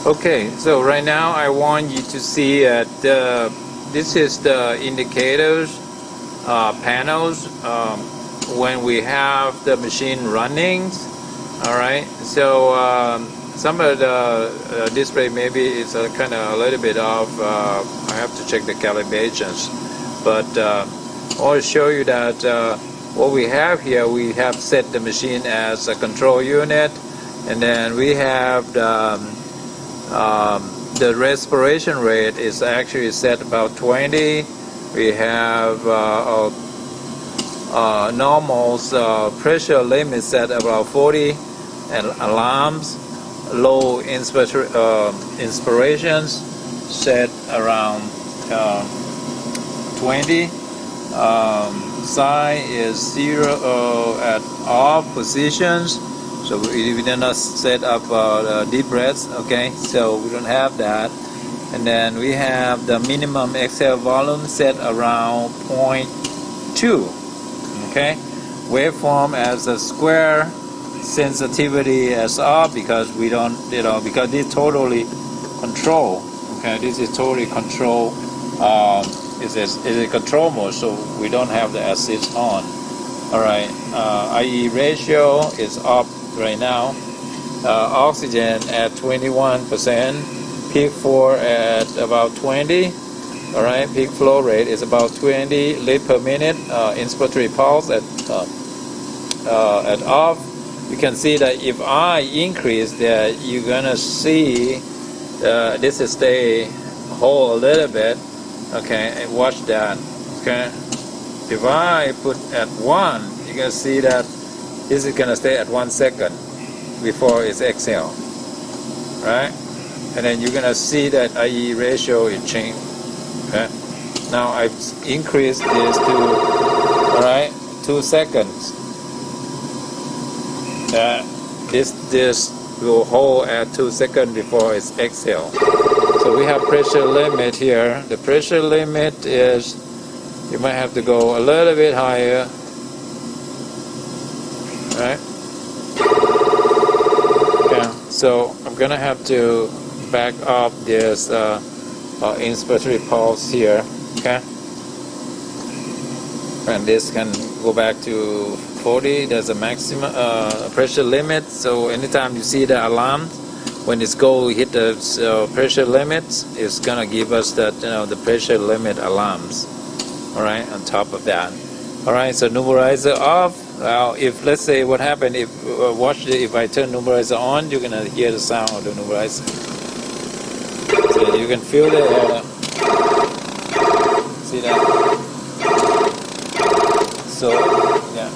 Okay, so right now I want you to see that this is the indicators panels when we have the machine running. Alright, so some of the display maybe is kind of a little bit off. I have to check the calibrations, but I want to show you that what we have here, we have set the machine as a control unit, and then we have the respiration rate is actually set about 20. We have normal pressure limit set about 40, and alarms, low inspirations set around 20. Sign is 0 at off positions. So we did not set up deep breaths, okay? So we don't have that. And then we have the minimum exhale volume set around 0.2, okay? Waveform as a square, sensitivity as off because we don't, because this totally control, okay? This is totally control. It's a control mode, so we don't have the assist on. All right, IE ratio is up right now. Oxygen at 21%, peak 4 at about 20. All right, peak flow rate is about 20 liters per minute. Inspiratory pulse at off. You can see that if I increase that, you're gonna see this is stay whole a little bit. Okay, and watch that. Okay, if I put at 1, you can see that this is gonna stay at 1 second before it's exhale, right? And then you're gonna see that IE ratio is changed. Okay, now I've increased this to, all right, 2 seconds. This will hold at 2 seconds before it's exhale. So we have pressure limit here. The pressure limit is, you might have to go a little bit higher, right? Yeah. So I'm gonna have to back up this inspiratory pulse here, okay? And this can go back to 40. There's a maximum pressure limit. So anytime you see the alarm, when it's hit the pressure limits, it's gonna give us that, the pressure limit alarms. All right, on top of that. All right, so pneumarizer off. Now, if let's say what happened if if I turn pneumarizer on, you're gonna hear the sound of the pneumarizer. So you can feel the air. See that? So yeah.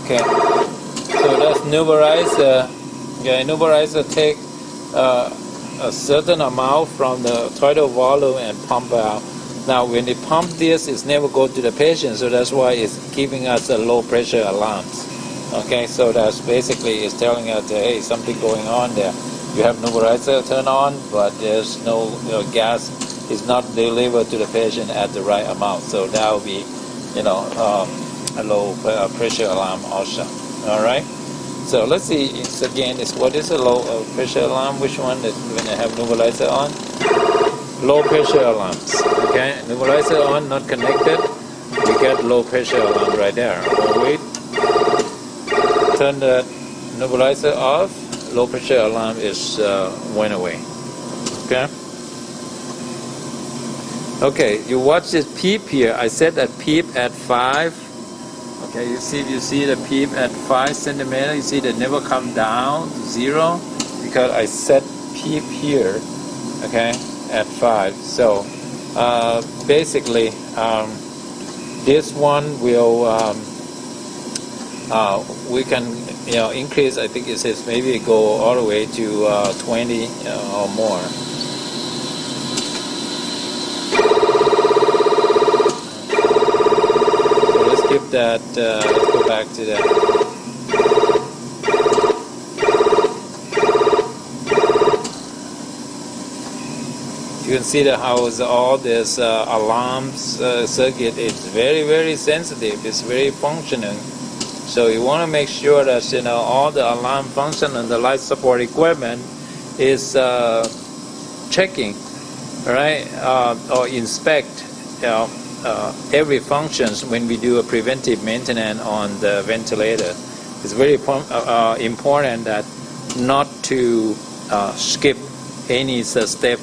Okay. So that's pneumarizer. Yeah, pneumarizer take a certain amount from the throttle volume and pump out. Now, when they pump this, it's never go to the patient, so that's why it's giving us a low pressure alarms. Okay, so that's basically it's telling us that, hey, something going on there. You have pneumarizer turn on, but there's no gas is not delivered to the patient at the right amount. So that will be, a low pressure alarm also. All right. So let's see. What is a low pressure alarm? Which one that when I have pneumarizer on? Low pressure alarms. Okay, pneumarizer on, not connected. We get low pressure alarm right there. Wait. Turn the pneumarizer off. Low pressure alarm is went away. Okay. Okay, you watch this peep here. I set that peep at 5. Okay, you see the peep at 5 centimeters. You see that never come down to 0 because I set peep here. Okay, at 5. So basically, this one will we can increase. I think it says maybe go all the way to 20 or more. Skip that, let's go back to that. You can see that how all this alarms circuit is very, very sensitive. It's very functional. So you want to make sure that all the alarm function and the life support equipment is checking, right, or inspect every functions when we do a preventive maintenance on the ventilator. It's very important that not to skip any step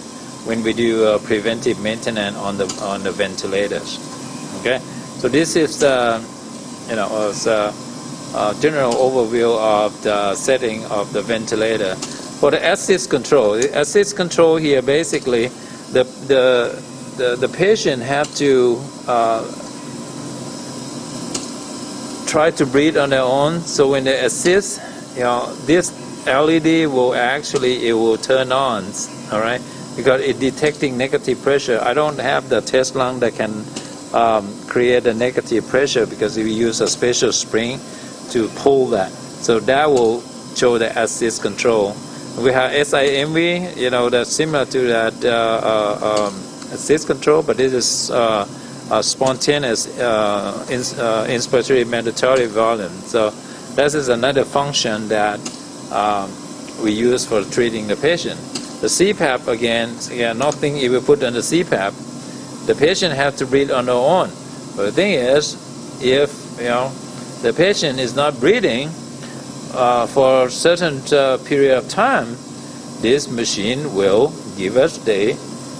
when we do preventive maintenance on the ventilators. Okay, so this is the general overview of the setting of the ventilator. For the assist control, here basically the patient have to try to breathe on their own. So when they assist, this LED will will turn on, all right, because it's detecting negative pressure. I don't have the test lung that can create a negative pressure because we use a special spring to pull that. So that will show the assist control. We have SIMV, that's similar to that assist control, but this is a spontaneous inspiratory mandatory volume. So this is another function that we use for treating the patient. The CPAP, again, nothing if we put on the CPAP, the patient have to breathe on their own. But the thing is, if the patient is not breathing for a certain period of time, this machine will give us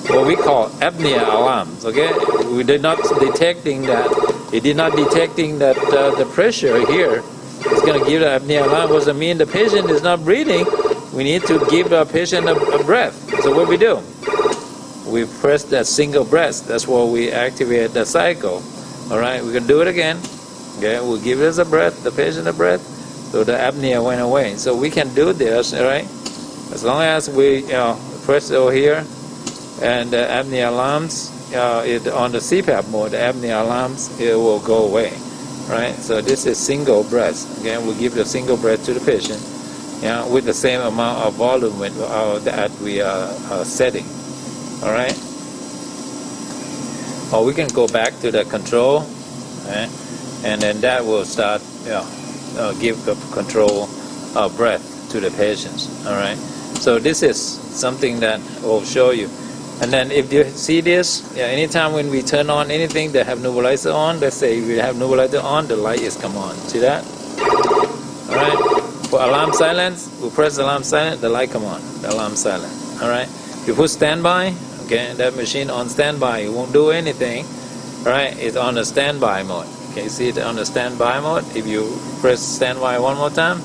what we call apnea alarms. Okay, we did not detecting that. It did not detecting that the pressure here is going to give the apnea alarm. What does it mean? The patient is not breathing. We need to give the patient a breath. So what we do? We press that single breath. That's where we activate the cycle. All right, we can do it again. Okay, we'll give us a breath, the patient a breath, so the apnea went away. So we can do this, all right, as long as we press over here, and the apnea alarms on the CPAP mode, the apnea alarms, it will go away, right? So this is single breath. Again, we give the single breath to the patient, with the same amount of volume that we are setting, all right? Or we can go back to the control, right? And then that will start, give the control of breath to the patients. All right. So this is something that will show you. And then if you see this, anytime when we turn on anything that have nebulizer on, let's say we have nebulizer on, the light is come on. See that? All right. For alarm silence, we press alarm silent, the light come on. The alarm silent. All right. If you put standby, okay, that machine on standby, it won't do anything. All right. It's on the standby mode. Okay, see it on the standby mode. If you press standby one more time,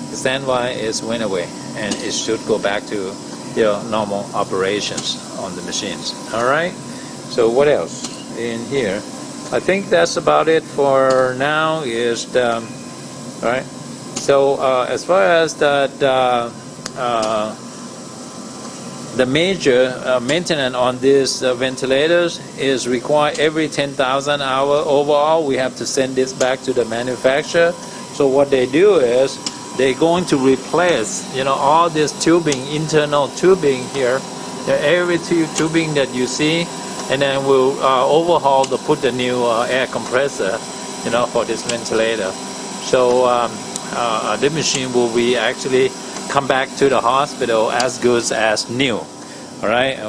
the standby is went away, and it should go back to normal operations on the machines. All right. So what else in here? I think that's about it for now. Is the all right. So as far as the major maintenance on these ventilators is required every 10,000 hours. Overall, we have to send this back to the manufacturer. So what they do is they're going to replace, all this tubing, internal tubing here, every tubing that you see, and then we'll overhaul put the new air compressor, for this ventilator. So the machine will be actually come back to the hospital as good as new. All right.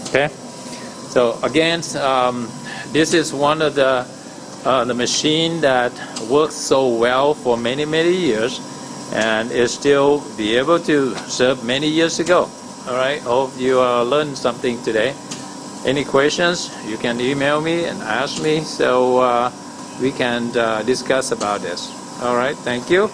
Okay. So again, this is one of the machine that works so well for many years, and is still be able to serve many years ago. All right. Hope you learned something today. Any questions? You can email me and ask me, so we can discuss about this. All right. Thank you.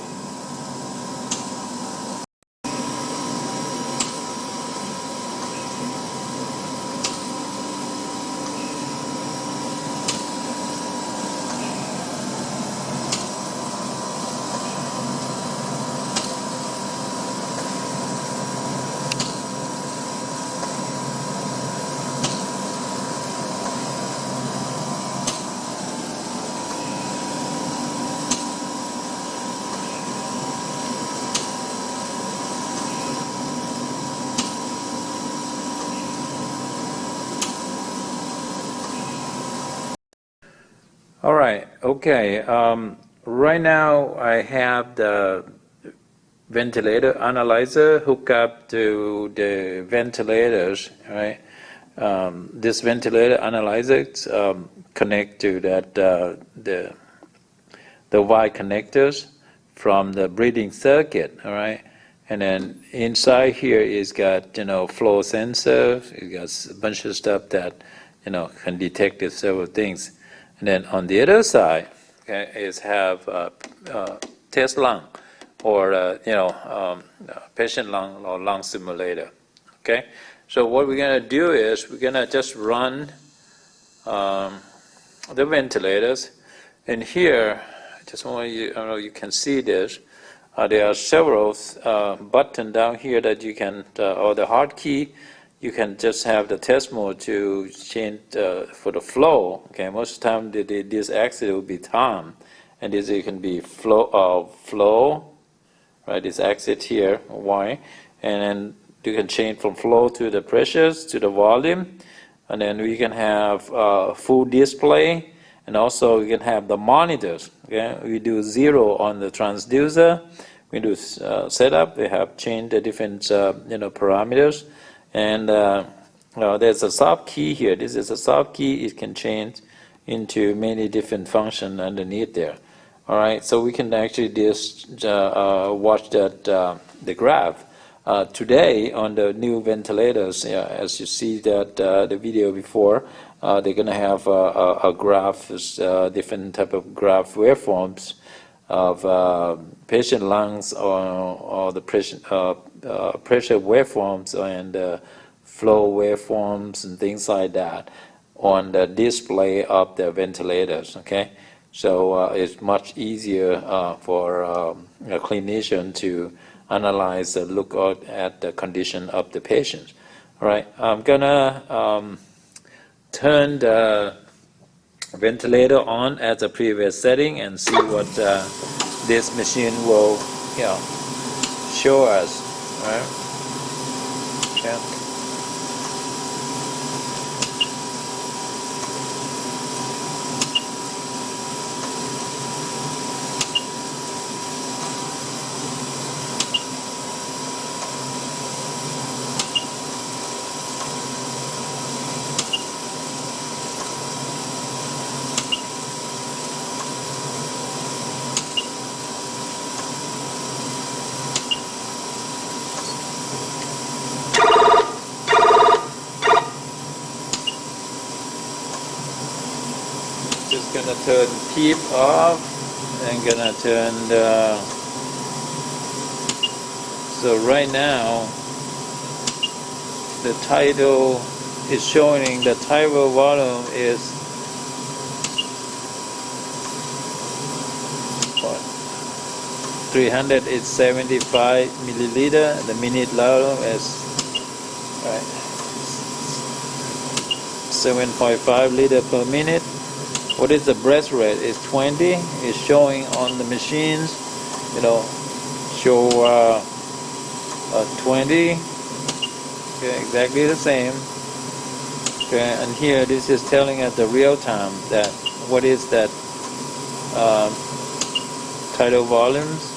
All right. Okay. right now I have the ventilator analyzer hooked up to the ventilators, right? This ventilator analyzer connect to that the Y connectors from the breathing circuit, all right? And then inside here is got flow sensor. It got a bunch of stuff that can detect several things. And then on the other side, okay, is have test lung or patient lung or lung simulator. Okay, so what we're gonna do is we're gonna just run the ventilators, and here I just want you, I don't know if you can see this. There are several buttons down here that you can, or the hard key. You can just have the test mode to change for the flow. Okay, most of the time this axis will be time, and this it can be flow, right? This axis here, Y, and then you can change from flow to the pressures to the volume, and then we can have full display, and also we can have the monitors. Okay, we do 0 on the transducer. We do setup. We have changed the different parameters, and there's a soft key here. This is a soft key. It can change into many different functions underneath there. All right, so we can actually just watch that the graph. Today on the new ventilators, as you see that the video before, they're going to have a graph, different type of graph waveforms of patient lungs or the pressure waveforms and flow waveforms and things like that on the display of the ventilators. Okay, so it's much easier for a clinician to analyze and look at the condition of the patients. All right, I'm gonna turn the ventilator on at the previous setting and see what this machine will show us. All right. Okay. Just gonna turn PEEP off and gonna turn the. So right now the tidal is showing the tidal volume is what? 375 milliliter. The minute volume is 7.5 liter per minute. What is the breath rate? It's 20. It's showing on the machines, show 20. Okay, exactly the same. Okay, and here this is telling us the real time that what is that tidal volumes.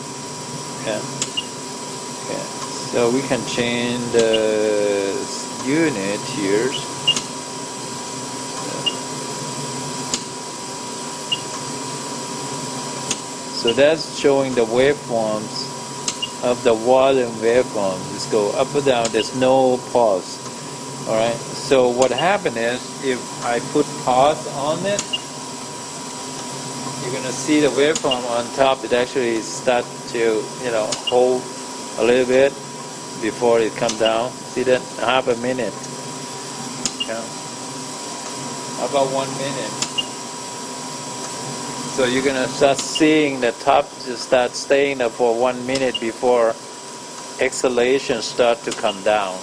Okay. Okay. So we can change the unit here. So that's showing the waveforms of the volume waveforms. Just go up or down. There's no pause. All right. So what happened is, if I put pause on it, you're gonna see the waveform on top. It actually start to hold a little bit before it comes down. See that? Half a minute. Yeah. About 1 minute. So you're gonna start seeing the top just start staying there for 1 minute before exhalation start to come down.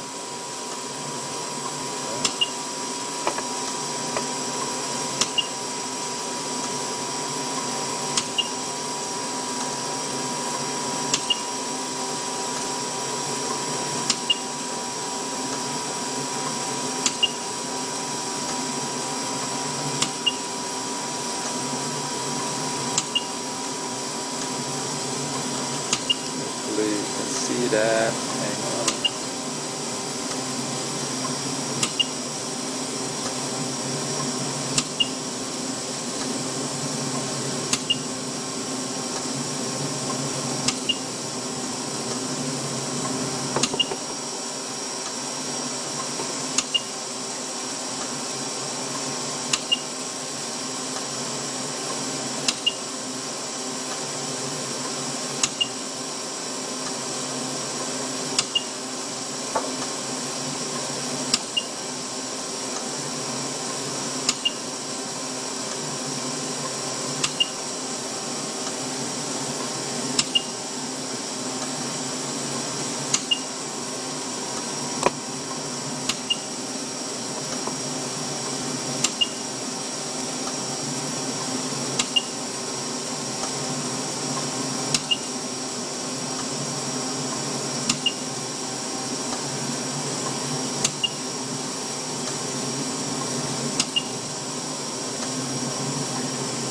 see that. Hang on.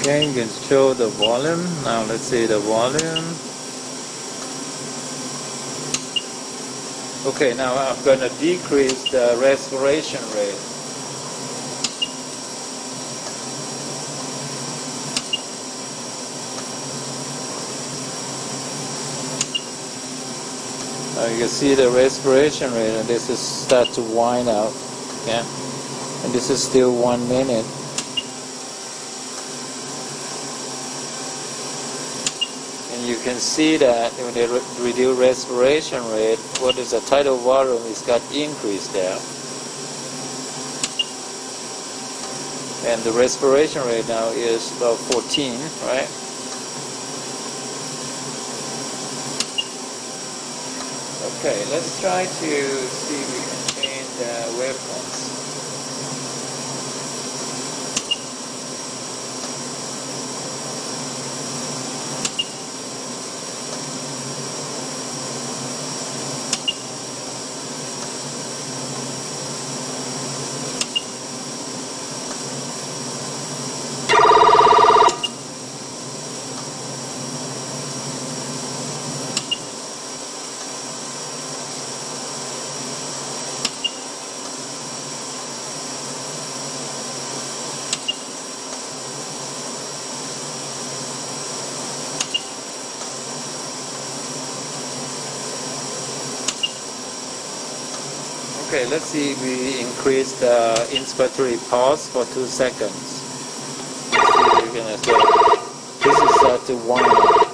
Okay, you can show the volume. Now let's see the volume. Okay, now I'm going to decrease the respiration rate. Now you can see the respiration rate, and this is start to wind out. Yeah, and this is still 1 minute. You can see that when they reduce respiration rate, what is the tidal volume is got increased there. And the respiration rate now is about 14, right? Okay, let's try to see if we can change the waveforms. Okay, let's see if we increase the inspiratory pause for 2 seconds. Let's see if we're gonna say, this is start to wind up.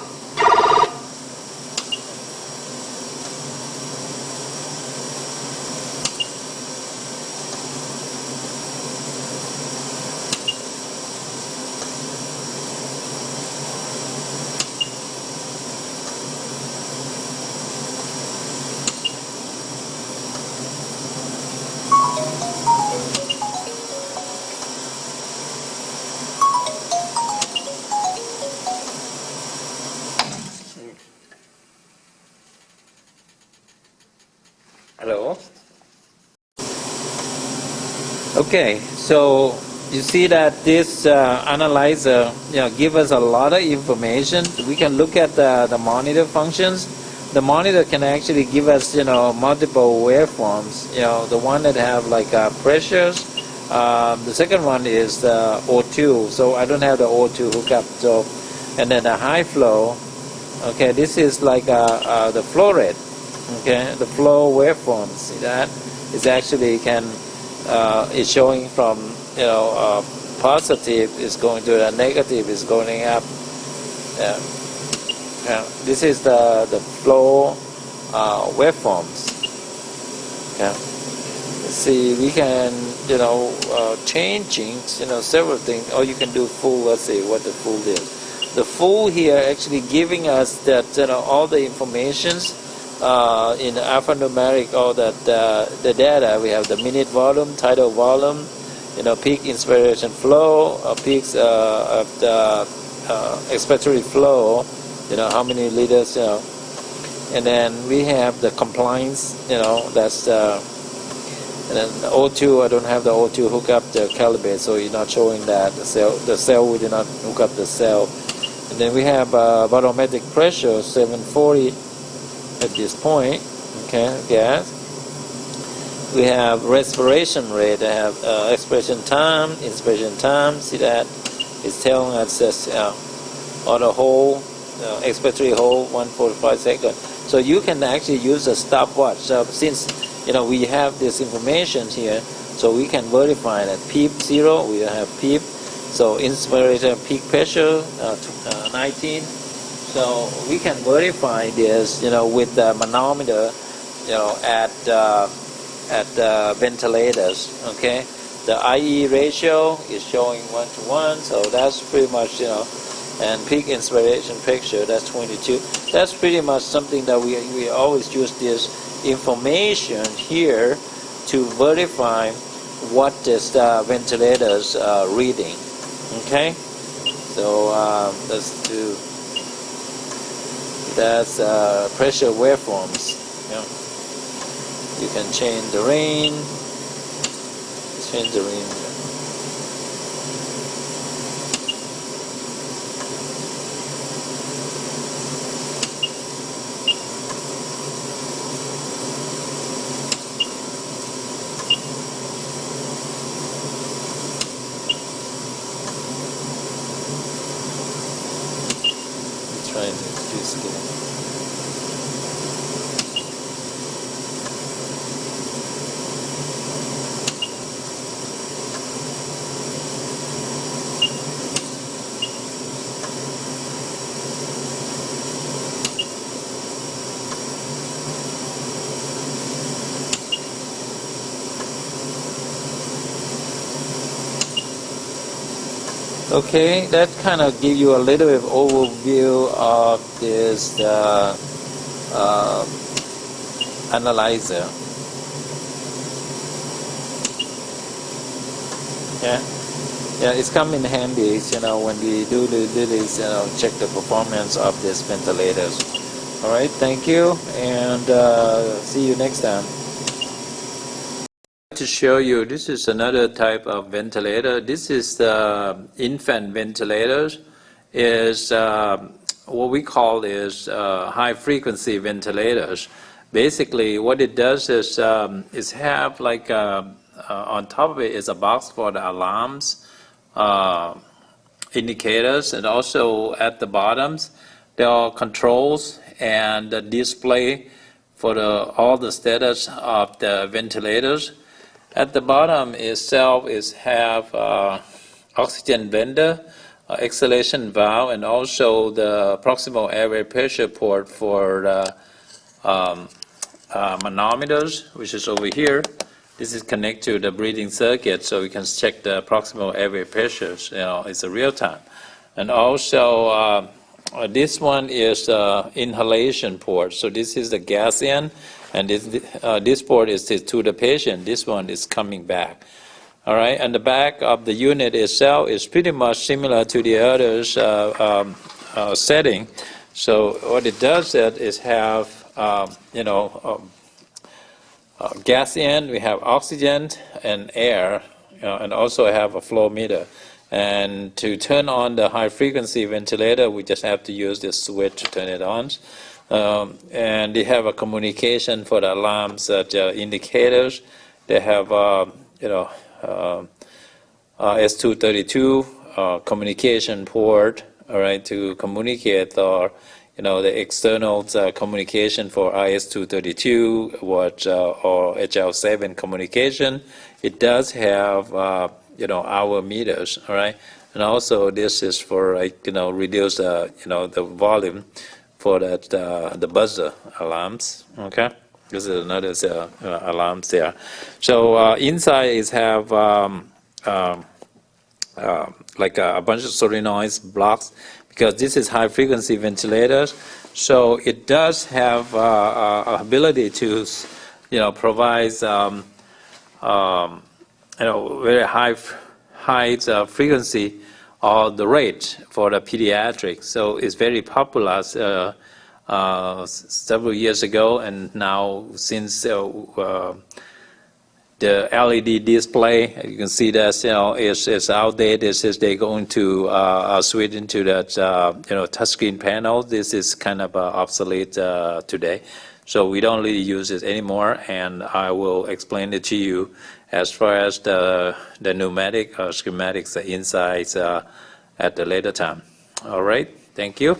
Hello? Okay, so you see that this analyzer give us a lot of information. We can look at the monitor functions. The monitor can actually give us multiple waveforms. The one that have like pressures. The second one is the O2. So I don't have the O2 hookup. So, and then the high flow. Okay, this is like the flow rate. Okay, the flow waveform. See that? It's actually is showing from positive is going to the negative is going up. This is the flow waveforms. Okay. See, we can changing several things. Or you can do full. Let's see what the full is. The full here actually giving us that all the informations. In alphanumeric, all that the data we have the minute volume, tidal volume, peak inspiration flow, peaks of the expiratory flow, how many liters, and then we have the compliance, that's and then the O2. I don't have the O2 hook up the calibrate, so you're not showing that the cell we did not hook up the cell, and then we have barometric pressure 740. at this point. Okay, gas. We have respiration rate. I have expression time, inspiration time. See that? It's telling us this on the whole, expiratory hold 145 seconds. So you can actually use a stopwatch. So since we have this information here, so we can verify that PEEP 0. We have PEEP. So inspirator peak pressure 19. So we can verify this, with the manometer, at the ventilators. Okay, the IE ratio is showing 1:1, so that's pretty much, and peak inspiration pressure, that's 22. That's pretty much something that we always use this information here to verify what is the ventilators reading. Okay, so that's pressure waveforms. You can change the range. Trying to introduce this. Okay, that kind of give you a little bit of overview of this analyzer. Yeah, it's come in handy, when we do this, check the performance of these ventilators. All right, thank you, and see you next time. To show you, this is another type of ventilator. This is the infant ventilators. Is what we call is high frequency ventilators. Basically, what it does is have like on top of it is a box for the alarms, indicators, and also at the bottoms there are controls and the display for all the status of the ventilators. At the bottom itself have oxygen vendor, exhalation valve, and also the proximal airway pressure port for the manometers, which is over here. This is connected to the breathing circuit, so we can check the proximal airway pressures. It's a real time. And also this one is inhalation port. So this is the gas in. And this port is to the patient. This one is coming back. All right. And the back of the unit itself is pretty much similar to the others setting. So what it does is have gas in. We have oxygen and air, and also have a flow meter. And to turn on the high frequency ventilator, we just have to use this switch to turn it on. And they have a communication for the alarms, the indicators. They have, S232 communication port, all right, to communicate, or the external communication for IS232, or HL7 communication. It does have, hour meters, all right, and also this is for reduce the volume for that the buzzer alarms. Okay, this is another alarms there. So inside is have like a bunch of solenoid blocks, because this is high frequency ventilators. So it does have ability to provide very high frequency or the rate for the pediatrics. So it's very popular several years ago, and now since the LED display, you can see that is outdated. They're going to switch into that touchscreen panel. This is kind of obsolete today. So we don't really use it anymore, and I will explain it to you as far as the pneumatic schematics, the insides at the later time. All right, thank you.